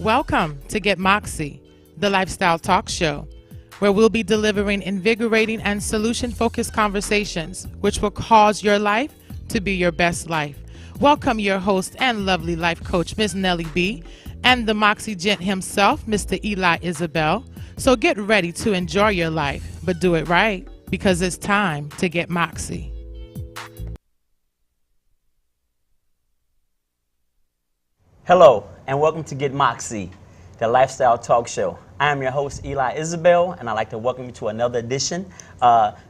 Welcome to Get Moxie, the lifestyle talk show, where we'll be delivering invigorating and solution-focused conversations which will cause your life to be your best life. Welcome your host and lovely life coach, Ms. Nellie B., and the Moxie gent himself, Mr. Eli Isabel. So get ready to enjoy your life, but do it right, because it's time to get Moxie. Hello, and welcome to Get Moxie, the lifestyle talk show. I am your host, Eli Isabel, and I'd like to welcome you to another edition.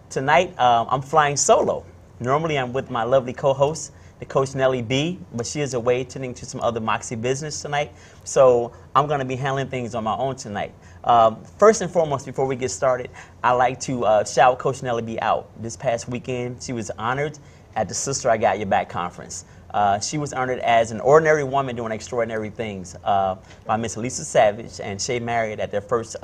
Tonight, I'm flying solo. Normally, I'm with my lovely co-host, the Coach Nellie B., but she is away tending to some other Moxie business tonight, so I'm going to be handling things on my own tonight. First and foremost, before we get started, I'd like to shout Coach Nellie B. out. This past weekend, she was honored at the Sister I Got Your Back conference. She was honored as an ordinary woman doing extraordinary things by Miss Lisa Savage and Shay Marriott at their first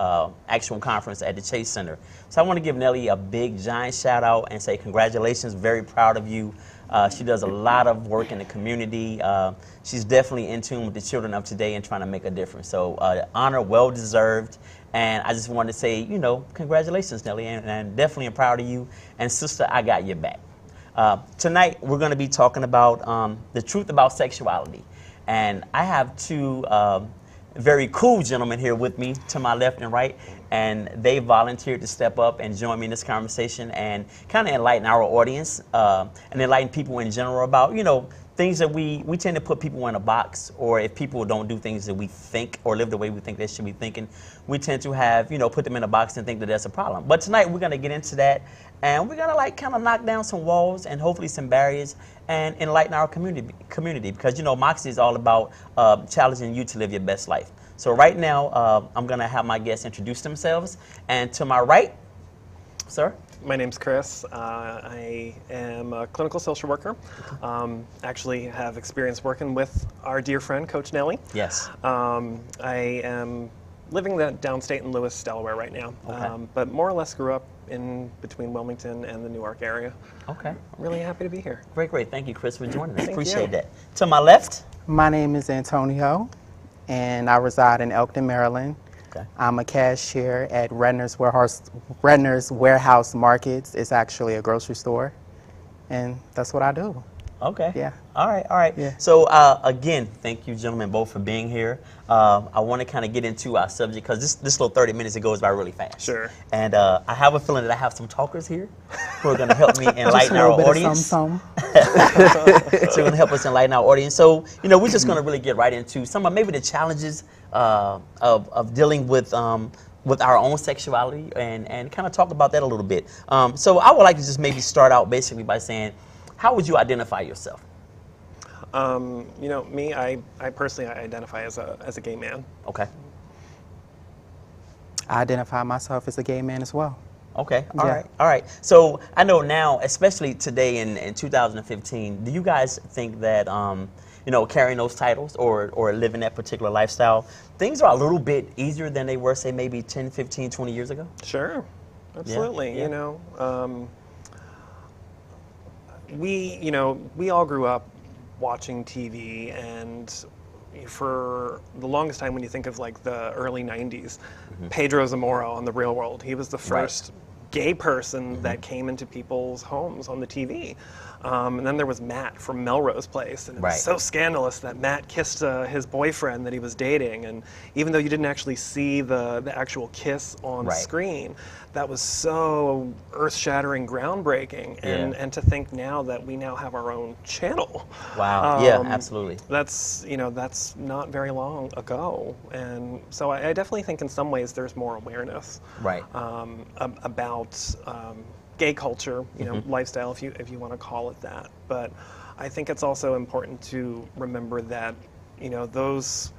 actual conference at the Chase Center. So I want to give Nellie a big, giant shout out and say congratulations, very proud of you. She does a lot of work in the community. She's definitely in tune with the children of today and trying to make a difference. So honor well deserved. And I just want to say, you know, congratulations, Nellie, and definitely am proud of you. And sister, I got your back. Tonight, we're going to be talking about the truth about sexuality. And I have two very cool gentlemen here with me to my left and right. And they volunteered to step up and join me in this conversation and kind of enlighten our audience and enlighten people in general about, you know, things that we tend to put people in a box, or if people don't do things that we think or live the way we think they should be thinking, we tend to have, you know, put them in a box and think that that's a problem. But tonight we're going to get into that, and we're going to like kind of knock down some walls and hopefully some barriers and enlighten our community because, you know, Moxie is all about challenging you to live your best life. So right now, I'm going to have my guests introduce themselves. And to my right, sir? My name's Chris. I am a clinical social worker. Actually have experience working with our dear friend, Coach Nellie. Yes. I am living downstate in Lewis, Delaware right now. Okay. But more or less grew up in between Wilmington and the Newark area. Okay. Really happy to be here. Great, great. Thank you, Chris, for joining us. Thank Appreciate you. that. To my left? My name is Antonio, and I reside in Elkton, Maryland. Okay. I'm a cashier at Redner's Warehouse Markets. It's actually a grocery store, and that's what I do. Okay. Yeah. All right, all right. Yeah. So again, thank you gentlemen both for being here. I want to kind of get into our subject because this little 30 minutes, it goes by really fast. Sure. And I have a feeling that I have some talkers here who are going to help me enlighten our audience. Some. So they're going to help us enlighten our audience. So, you know, we're just going to really get right into some of maybe the challenges of dealing with our own sexuality and kind of talk about that a little bit. So I would like to just maybe start out basically by saying, how would you identify yourself? You know, me, I personally identify as a gay man. Okay. I identify myself as a gay man as well. Okay. All Yeah. right. All right. So I know now, especially today in 2015, do you guys think that you know, carrying those titles or living that particular lifestyle, things are a little bit easier than they were, say, maybe 10, 15, 20 years ago? Sure. Absolutely. Yeah. You know, we all grew up watching TV, and for the longest time, when you think of like the early 90s, Pedro Zamora on The Real World, he was the first gay person that came into people's homes on the TV. And then there was Matt from Melrose Place, and it was so scandalous that Matt kissed his boyfriend that he was dating, and even though you didn't actually see the actual kiss on screen, that was so earth-shattering, groundbreaking, and to think now that we now have our own channel. Wow. Yeah, absolutely. That's, you know, that's not very long ago, and so I definitely think in some ways there's more awareness about gay culture, you know, lifestyle, if you want to call it that. But I think it's also important to remember that, you know, those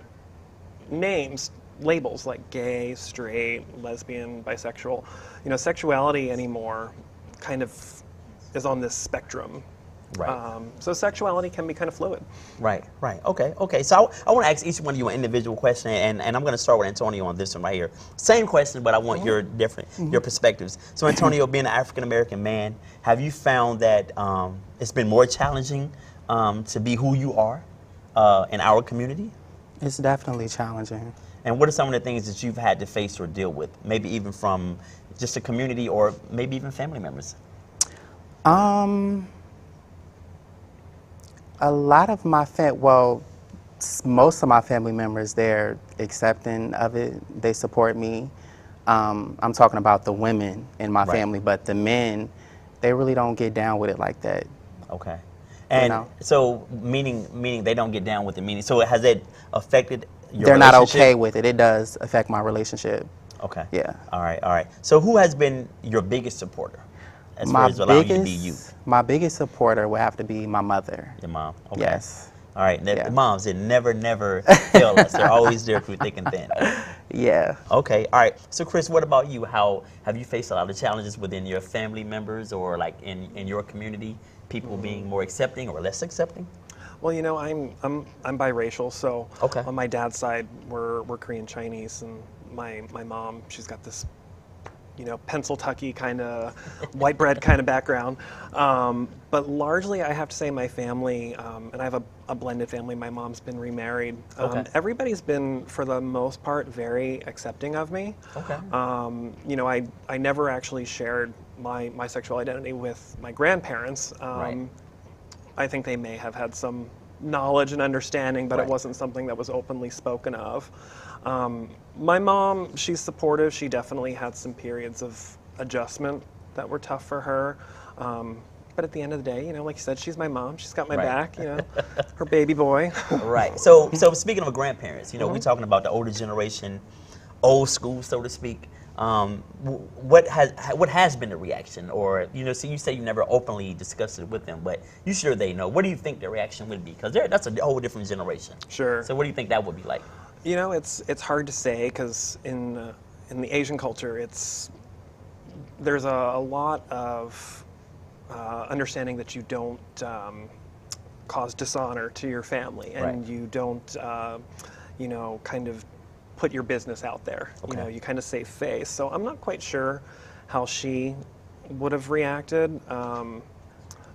names, labels like gay, straight, lesbian, bisexual, you know, sexuality anymore kind of is on this spectrum. Right. So sexuality can be kind of fluid. Right, right. Okay, okay. So I want to ask each one of you an individual question, and I'm going to start with Antonio on this one right here. Same question, but I want your your perspectives. So Antonio, being an African-American man, have you found that it's been more challenging to be who you are in our community? It's definitely challenging. And what are some of the things that you've had to face or deal with? Maybe even from just a community or maybe even family members? Um, a lot of my most of my family members, they're accepting of it. They support me. I'm talking about the women in my Right. family, but the men, they really don't get down with it like that. Okay. And know? so meaning they don't get down with the meaning. So has it affected your They're not relationship? okay with it. It does affect my relationship. Okay. Yeah. All right, all right. So who has been your biggest supporter as far as allowing you to be you? My biggest supporter would have to be my mother. Your mom. Okay. Yes. All right. Yeah. The moms, they never fail us. They're always there through thick and thin. Yeah. Okay. All right. So Chris, what about you? How have you faced a lot of challenges within your family members or like in your community? People being more accepting or less accepting? Well, you know, I'm biracial, so Okay. on my dad's side, we're Korean Chinese, and my mom, she's got this, you know, Pennsyltucky kind of white bread kind of background. But largely, I have to say, my family, and I have a blended family. My mom's been remarried. Okay. Everybody's been, for the most part, very accepting of me. Okay. You know, I never actually shared my sexual identity with my grandparents. Right. I think they may have had some knowledge and understanding, but Right. it wasn't something that was openly spoken of. My mom, she's supportive. She definitely had some periods of adjustment that were tough for her. But at the end of the day, you know, like you said, she's my mom. She's got my Right. back, you know, her baby boy. Right. So speaking of grandparents, you know, we're talking about the older generation, old school, so to speak. What has been the reaction, or you know, so you say you never openly discussed it with them, but you sure they know. What do you think the reaction would be? Because that's a whole different generation. Sure. So what do you think that would be like? You know, it's hard to say because in the Asian culture, there's a lot of understanding that you don't cause dishonor to your family, and Right. you don't, you know, kind of put your business out there. Okay. You know, you kind of save face. So I'm not quite sure how she would have reacted.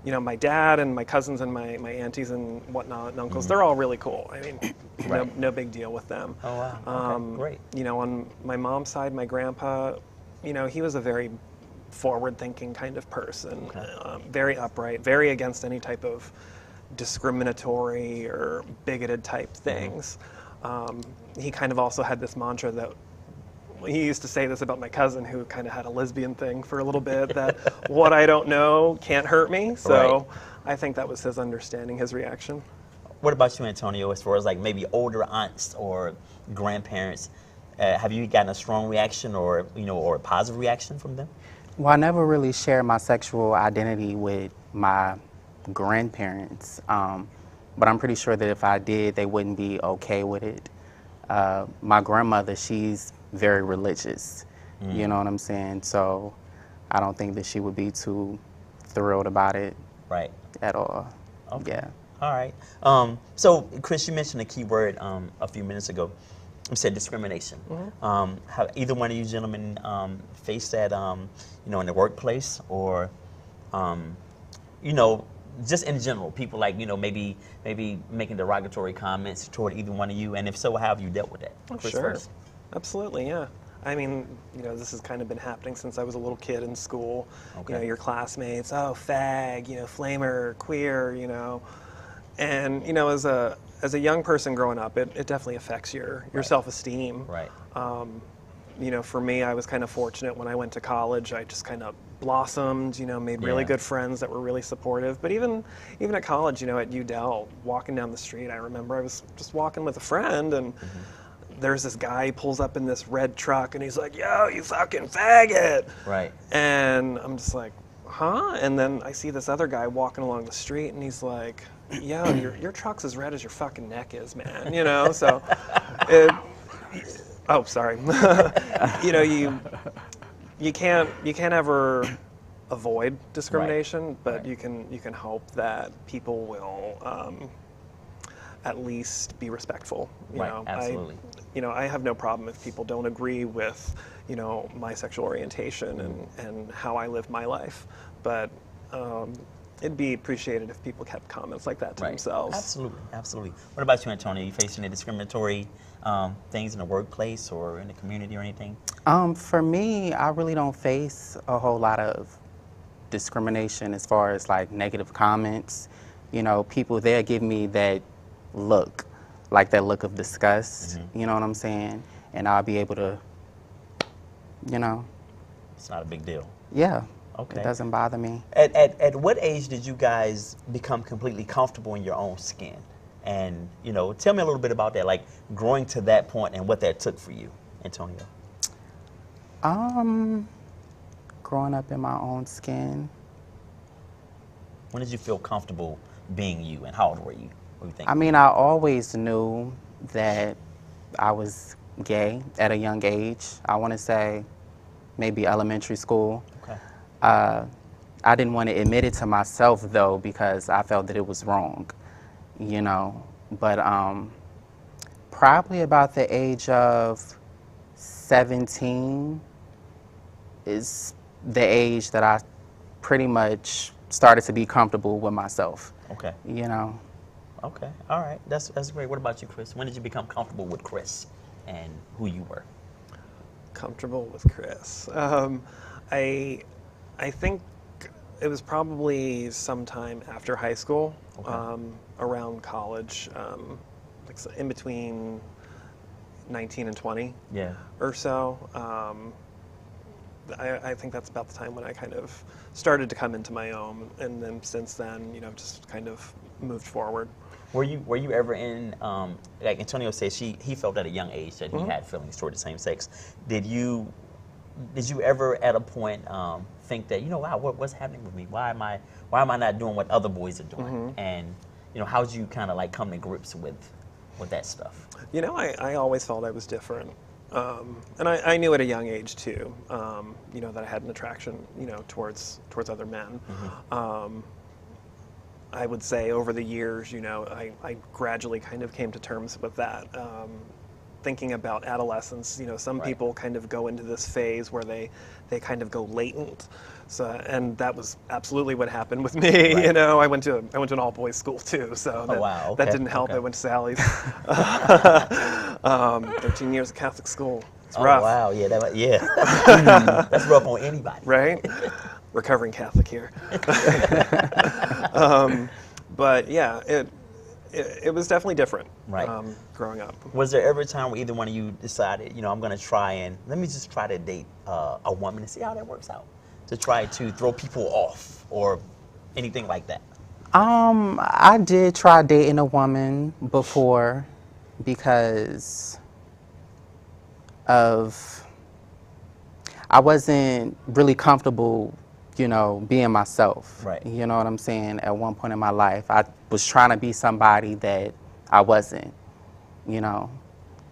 You know, my dad and my cousins and my aunties and whatnot and uncles, they're all really cool. I mean, Right. no big deal with them. Oh wow. Okay. Great. You know, on my mom's side, my grandpa, you know, he was a very forward-thinking kind of person, very upright, very against any type of discriminatory or bigoted type things. He kind of also had this mantra that he used to say this about my cousin, who kind of had a lesbian thing for a little bit, that what I don't know can't hurt me. So Right. I think that was his understanding, his reaction. What about you, Antonio? As far as like maybe older aunts or grandparents, have you gotten a strong reaction or or a positive reaction from them? Well, I never really shared my sexual identity with my grandparents, but I'm pretty sure that if I did, they wouldn't be okay with it. My grandmother, she's very religious, you know what I'm saying? So I don't think that she would be too thrilled about it Right. at all. Okay. Yeah. All right. So, Chris, you mentioned a key word a few minutes ago. You said discrimination. Have either one of you gentlemen faced that, in the workplace or, just in general, people like, maybe making derogatory comments toward either one of you? And if so, how have you dealt with that? Chris Sure. first. Absolutely, yeah. I mean, this has kind of been happening since I was a little kid in school. Okay. Your classmates, oh, fag, flamer, queer, And, as a young person growing up, it definitely affects your Right. self-esteem. Right. For me, I was kind of fortunate when I went to college. I just kind of blossomed, made really Yeah. good friends that were really supportive. But even at college, at UDEL, walking down the street, I remember I was just walking with a friend, and there's this guy, he pulls up in this red truck, and he's like, yo, you fucking faggot. Right. And I'm just like, huh? And then I see this other guy walking along the street, and he's like, yo, your truck's as red as your fucking neck is, man. So oh, sorry. You can't ever avoid discrimination, but Right. you can hope that people will at least be respectful. Right, absolutely. I have no problem if people don't agree with my sexual orientation and how I live my life, but it'd be appreciated if people kept comments like that to themselves. Absolutely, absolutely. What about you, Antonio? Are you facing any discriminatory things in the workplace or in the community or anything? For me, I really don't face a whole lot of discrimination as far as like negative comments. You know, people there give me that look, like that look of disgust, you know what I'm saying? And I'll be able to, you know. It's not a big deal. Yeah. Okay. It doesn't bother me. At what age did you guys become completely comfortable in your own skin? And, you know, tell me a little bit about that, like growing to that point and what that took for you, Antonio. Growing up in my own skin. When did you feel comfortable being you, and how old were you? What do you think? I mean, I always knew that I was gay at a young age. I want to say maybe elementary school. Okay. I didn't want to admit it to myself, though, because I felt that it was wrong, you know. But probably about the age of 17 is the age that I pretty much started to be comfortable with myself. Okay. You know. Okay. All right. That's great. What about you, Chris? When did you become comfortable with Chris and who you were? Comfortable with Chris. I think it was probably sometime after high school, around college, like in between 19 and 20 or so. I think that's about the time when I kind of started to come into my own, and then since then, you know, just kind of moved forward. Were you ever in, like Antonio said, he felt at a young age that he had feelings toward the same sex. Did you ever at a point think that, you know, wow, what's happening with me? Why am I not doing what other boys are doing? And, you know, how did you kind of like come to grips with that stuff? You know, I always felt I was different. And I knew at a young age too, you know, that I had an attraction, you know, towards other men. I would say over the years, you know, I gradually kind of came to terms with that. Thinking about adolescence, you know, some people kind of go into this phase where they kind of go latent. So, and that was absolutely what happened with me. You know, I went to an all boys school too, so that didn't help. I went to Sally's. 13 years of Catholic school. It's rough. Wow, yeah, that's rough on anybody, right? Recovering Catholic here. But yeah, it was definitely different. Growing up. Was there ever a time where either one of you decided, you know, I'm going to let me just try to date a woman and see how that works out? To try to throw people off or anything like that? I did try dating a woman before because I wasn't really comfortable, you know, being myself. You know what I'm saying? At one point in my life, I was trying to be somebody that I wasn't, you know.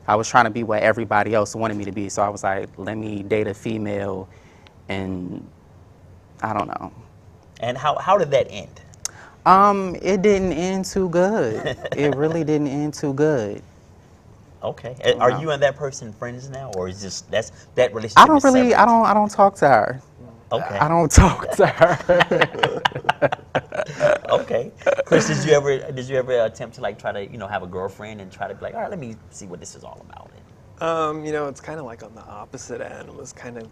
I was trying to be what everybody else wanted me to be. So I was like, let me date a female, and I don't know. And how did that end? It didn't end too good. It really didn't end too good. Okay. Are you and that person friends now, or is just that relationship? I don't talk to her. Okay. I don't talk to her. Okay. Chris, did you ever attempt to like try to, you know, have a girlfriend and try to be like, all right, let me see what this is all about? You know, it's kind of like on the opposite end. It was kind of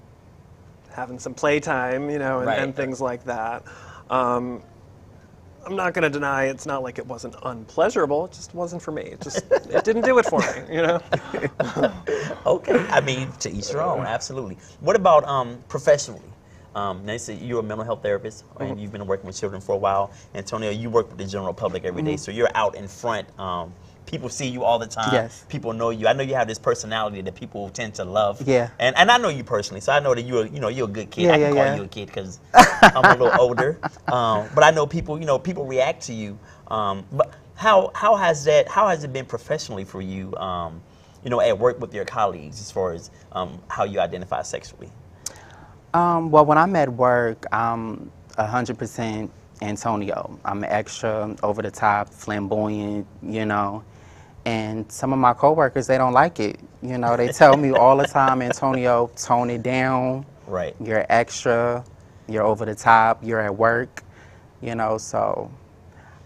having some playtime, you know, and things like that. I'm not going to deny it's not like it wasn't unpleasurable. It just wasn't for me. It didn't do it for me, you know. Okay. I mean, to each their own. Absolutely. What about professionally? Now, you said you're a mental health therapist, and you've been working with children for a while. Antonio, you work with the general public every day, so you're out in front. People see you all the time. Yes. People know you. I know you have this personality that people tend to love. Yeah. And I know you personally, so I know that you're a good kid. Yeah, I can call you a kid because I'm a little older. But I know people react to you. But how has it been professionally for you? You know, at work with your colleagues, as far as how you identify sexually. Well, when I'm at work, I'm 100% Antonio. I'm extra, over the top, flamboyant, you know. And some of my coworkers, they don't like it. You know, they tell me all the time, Antonio, tone it down. Right. You're extra, you're over the top, you're at work. you know, so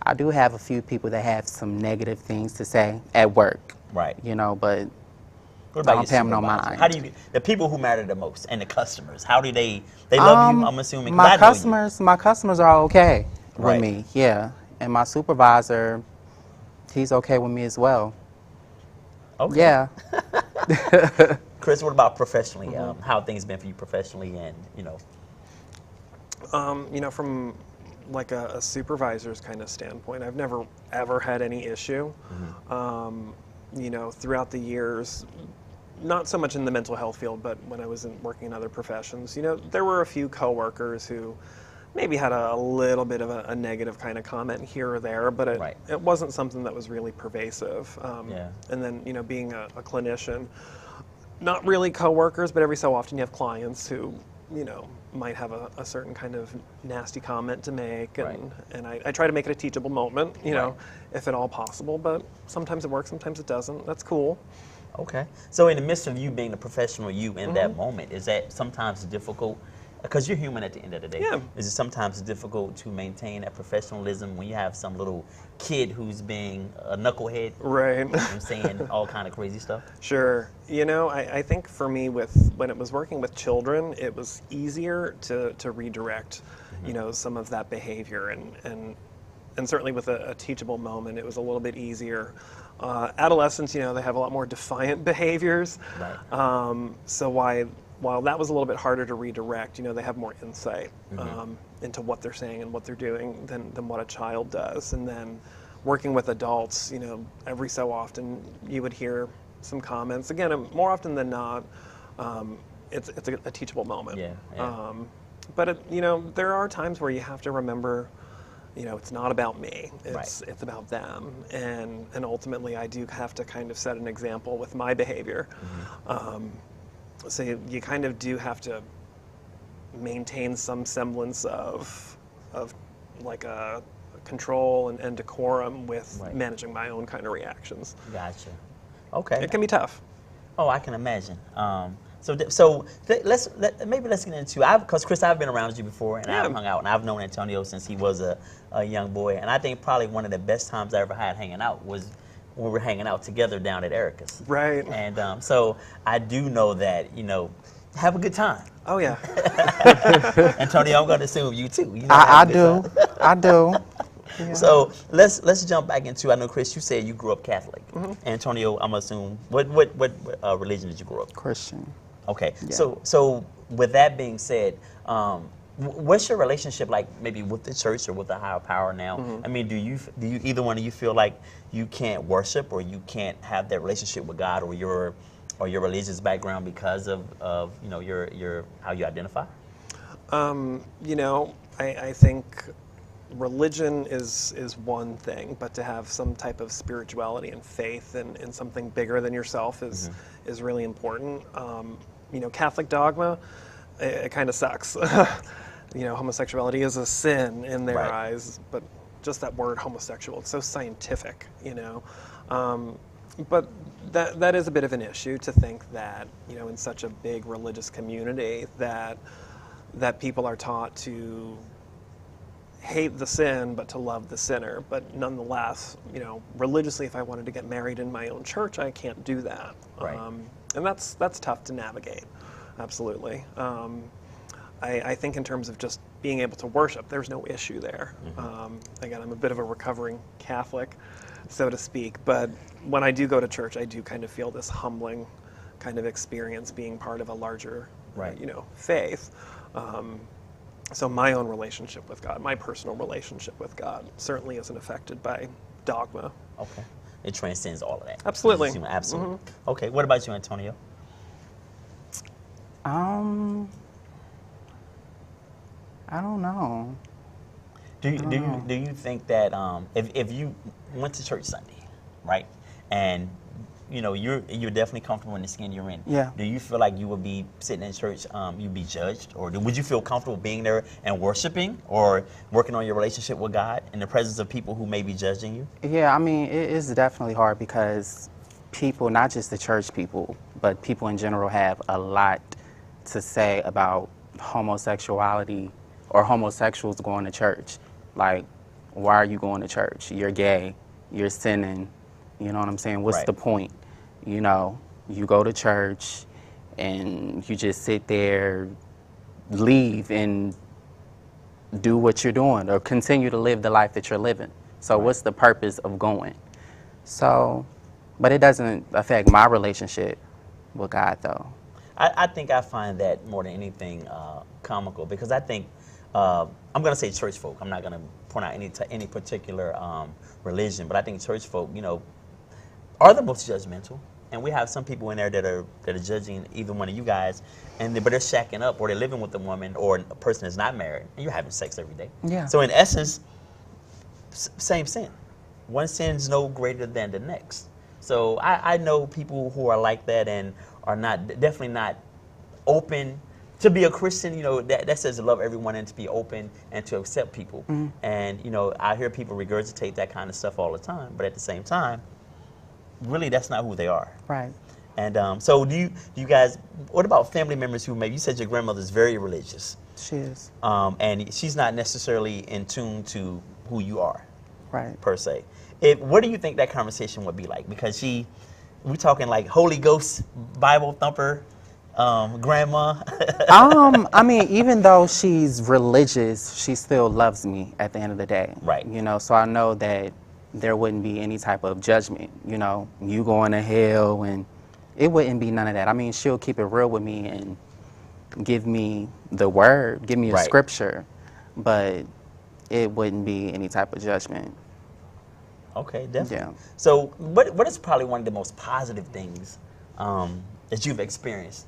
I do have a few people that have some negative things to say at work, Right. you know, but What about I don't your pay 'em no supervisor? mind. How do you, the people who matter the most and the customers, how do they love you, I'm assuming? 'Cause I know you. my customers are okay with Right. me, yeah. And my supervisor, he's okay with me as well. Okay. Yeah. Chris, what about professionally? Mm-hmm. How have things been for you professionally and, you know? You know, from like a supervisor's kind of standpoint, I've never ever had any issue. You know, throughout the years, not so much in the mental health field, but when I was working in other professions, you know, there were a few coworkers who maybe had a little bit of a negative kind of comment here or there, but Right. it wasn't something that was really pervasive. Yeah. And then, you know, being a clinician, not really coworkers, but every so often you have clients who, you know, might have a certain kind of nasty comment to make, and, Right. and I try to make it a teachable moment, you know, Right. if at all possible, but sometimes it works, sometimes it doesn't. That's cool. Okay. So in the midst of you being the professional you in Mm-hmm. that moment, is that sometimes difficult? Because you're human at the end of the day. Yeah. Is it sometimes difficult to maintain that professionalism when you have some little kid who's being a knucklehead? Right. You know what I'm saying all kind of crazy stuff? Sure. You know, I think for me, when it was working with children, it was easier to redirect, you know, some of that behavior, and certainly with a teachable moment, it was a little bit easier. Adolescents, you know, they have a lot more defiant behaviors. Right. So while that was a little bit harder to redirect, you know, they have more insight into what they're saying and what they're doing than what a child does. And then working with adults, you know, every so often you would hear some comments. Again, more often than not, it's a teachable moment. Yeah, yeah. But you know, there are times where you have to remember, you know, it's not about me. It's about them, and ultimately, I do have to kind of set an example with my behavior. So you kind of do have to maintain some semblance of like a control and decorum with Right. managing my own kind of reactions. Gotcha. Okay. It can be tough. Oh, I can imagine. Maybe let's get into because Chris, I've been around you before, and Yeah. I've hung out, and I've known Antonio since he was a young boy, and I think probably one of the best times I ever had hanging out was when we were hanging out together down at Erica's. Right. And so I do know that, you know, have a good time. Oh yeah. Antonio, I'm going to assume you too. You know, I have a good do. I do. time. So let's jump back into. I know, Chris, you said you grew up Catholic. Antonio, I'm assuming what religion did you grow up? Christian. Okay. Yeah. So with that being said, what's your relationship like maybe with the church or with the higher power now? I mean, do you either one of you feel like you can't worship or you can't have that relationship with God or your religious background because of you know your how you identify? You know, I think religion is one thing, but to have some type of spirituality and faith in something bigger than yourself is really important. You know, Catholic dogma, it kind of sucks. You know, homosexuality is a sin in their eyes, but just that word homosexual, it's so scientific, you know. But that is a bit of an issue to think that, you know, in such a big religious community that people are taught to hate the sin but to love the sinner. But nonetheless, you know, religiously, if I wanted to get married in my own church, I can't do that. Right. And that's tough to navigate. Absolutely. I think in terms of just being able to worship, there's no issue there. Again, I'm a bit of a recovering Catholic, so to speak, but when I do go to church, I do kind of feel this humbling kind of experience being part of a larger, you know, faith. So my own relationship with God, my personal relationship with God, certainly isn't affected by dogma. Okay. It transcends all of that. Absolutely. Absolutely. Okay. What about you, Antonio? I don't know. Do you think that if you went to church Sunday, right, and you know you're definitely comfortable in the skin you're in, Yeah. do you feel like you would be sitting in church, you'd be judged, or would you feel comfortable being there and worshiping or working on your relationship with God in the presence of people who may be judging you? Yeah, I mean, it is definitely hard because people, not just the church people, but people in general have a lot to say about homosexuality or homosexuals going to church. Like, why are you going to church? You're gay. You're sinning. You know what I'm saying? What's Right. the point? You know, you go to church and you just sit there, leave and do what you're doing or continue to live the life that you're living. So Right. what's the purpose of going? So, but it doesn't affect my relationship with God though. I think I find that more than anything comical, because I think I'm going to say church folk. I'm not going to point out any particular religion, but I think church folk, you know, are the most judgmental. And we have some people in there that are judging either one of you guys, but they're shacking up, or they're living with a woman or a person that's not married, and you're having sex every day. Yeah. So in essence, same sin. One sin's no greater than the next. So I know people who are like that and are definitely not open to be a Christian. You know, that says to love everyone and to be open and to accept people. Mm-hmm. And you know, I hear people regurgitate that kind of stuff all the time, but at the same time, really that's not who they are. Right. And so do you guys, what about family members who maybe, you said your grandmother's very religious, She is. and she's not necessarily in tune to who you are, Right. per se. What do you think that conversation would be like? Because we're talking like Holy Ghost, Bible thumper, grandma. I mean, even though she's religious, she still loves me at the end of the day. Right. You know, so I know that there wouldn't be any type of judgment, you know, you going to hell, and it wouldn't be none of that. I mean, she'll keep it real with me and give me the word, give me a Right. scripture, but it wouldn't be any type of judgment. Okay, definitely. Yeah. So what is probably one of the most positive things that you've experienced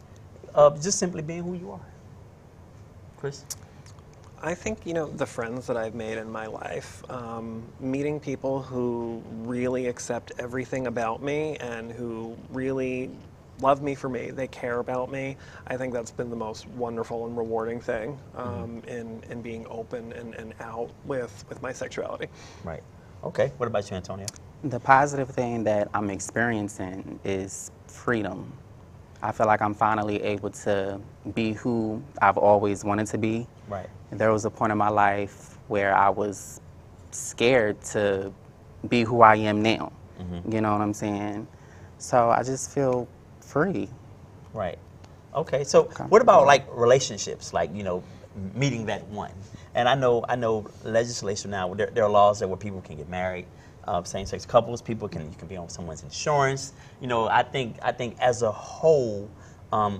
of just simply being who you are? Chris? I think, you know, the friends that I've made in my life, meeting people who really accept everything about me and who really love me for me, they care about me. I think that's been the most wonderful and rewarding thing in being open and out with my sexuality. Right. Okay. What about you, Antonio? The positive thing that I'm experiencing is freedom. I feel like I'm finally able to be who I've always wanted to be. Right. There was a point in my life where I was scared to be who I am now. You know what I'm saying? So I just feel free. Right. Okay. So what about like relationships, like, you know, meeting that one? And I know legislation now, there are laws that where people can get married, same-sex couples, you can be on someone's insurance. You know, I think as a whole,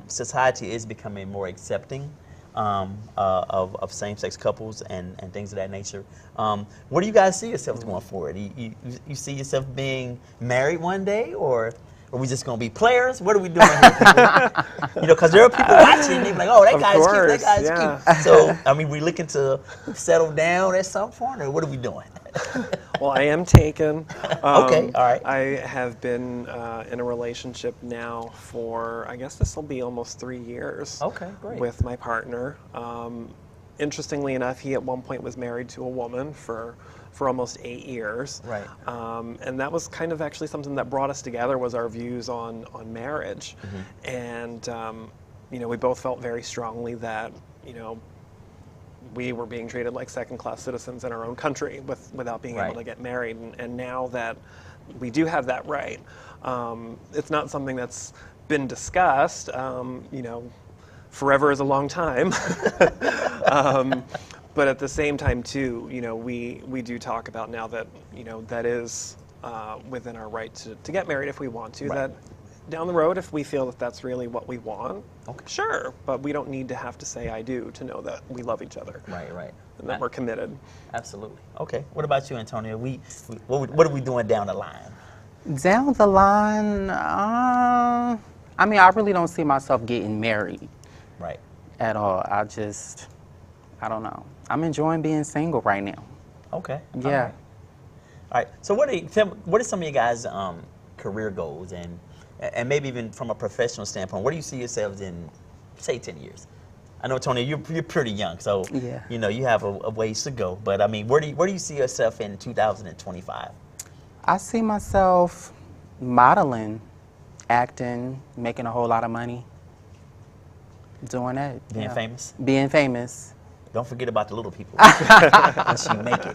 society is becoming more accepting of same-sex couples and things of that nature. What do you guys see yourselves going forward? You see yourself being married one day, or are we just going to be players? What are we doing here, people? You know, because there are people watching and they're like, oh, that guy's cute, that guy's cute. So, I mean, we looking to settle down at some point, or what are we doing? Well, I am taken. Okay, all right. I have been in a relationship now for, I guess this will be almost 3 years. Okay, great. With my partner. Interestingly enough, he at one point was married to a woman for almost 8 years. Right. And that was kind of actually something that brought us together, was our views on marriage. And, you know, we both felt very strongly that, you know, we were being treated like second-class citizens in our own country without being able to get married. And now that we do have that right, it's not something that's been discussed, you know, forever is a long time. But at the same time, too, you know, we do talk about now that, you know, that is within our right to get married if we want to. Right. That down the road, if we feel that that's really what we want, Okay. sure. But we don't need to have to say I do to know that we love each other. Right. And that we're committed. Absolutely. Okay. What about you, Antonio? What are we doing down the line? Down the line, I mean, I really don't see myself getting married Right. at all. I don't know. I'm enjoying being single right now. Okay. Yeah. All right. So what are some of your guys' career goals, and maybe even from a professional standpoint, what do you see yourselves in, say, 10 years? I know, Tony, you're pretty young, so Yeah. you know you have a ways to go. But I mean, where do you see yourself in 2025? I see myself modeling, acting, making a whole lot of money, doing that. Being yeah. famous? Being famous. Don't forget about the little people once you make it.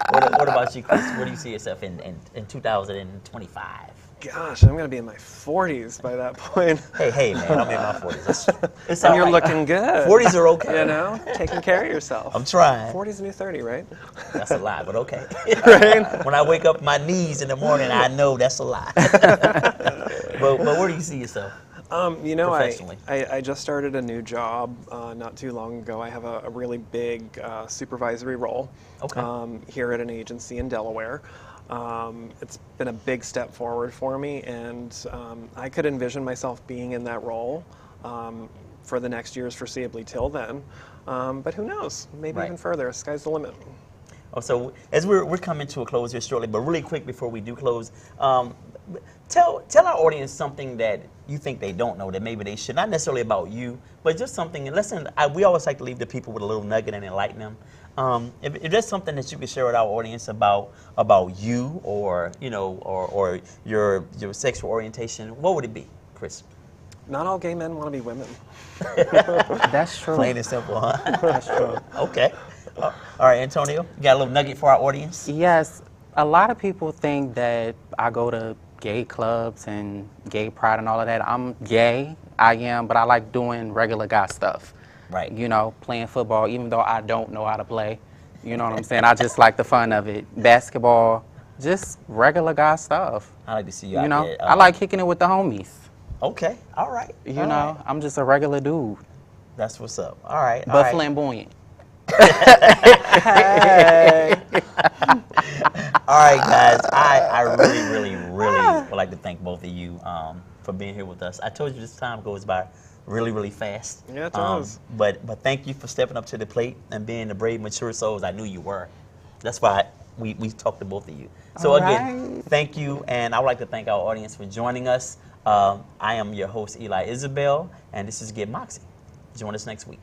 What about you, Chris? Where do you see yourself in 2025? Gosh, I'm going to be in my 40s by that point. Hey, man, I'm in my 40s. It's And all you're right. looking good. 40s are okay. You know, taking care of yourself. I'm trying. 40's a new 30, right? That's a lie, but okay. Right? When I wake up my knees in the morning, I know that's a lie. but where do you see yourself? You know, Professionally. I just started a new job not too long ago. I have a really big supervisory role here at an agency in Delaware. It's been a big step forward for me, and I could envision myself being in that role for the next years foreseeably till then. But who knows? Maybe even further. Sky's the limit. Oh, so as we're coming to a close here shortly, but really quick before we do close, tell our audience something that you think they don't know that maybe they should. Not necessarily about you, but just something. And listen, we always like to leave the people with a little nugget and enlighten them. If there's something that you could share with our audience about you, or or your sexual orientation, what would it be, Chris? Not all gay men want to be women. That's true. Plain and simple, huh? That's true. Okay. All right, Antonio, you got a little nugget for our audience? Yes, a lot of people think that I go to gay clubs and gay pride and all of that. I'm gay, I am, but I like doing regular guy stuff. Right. You know, playing football, even though I don't know how to play. You know what I'm saying? I just like the fun of it. Basketball, just regular guy stuff. I like to see you You out know, there. I like kicking it with the homies. Okay, all right. You all know, right. I'm just a regular dude, That's what's up. All right. but all right. flamboyant. Hey. All right, guys. I really would like to thank both of you for being here with us. I told you this time goes by really fast. Yeah, it does. But thank you for stepping up to the plate and being the brave, mature souls I knew you were. That's why we talked to both of you. So All again, right. thank you, and I would like to thank our audience for joining us. I am your host, Eli Isabel, and this is Get Moxie. Join us next week.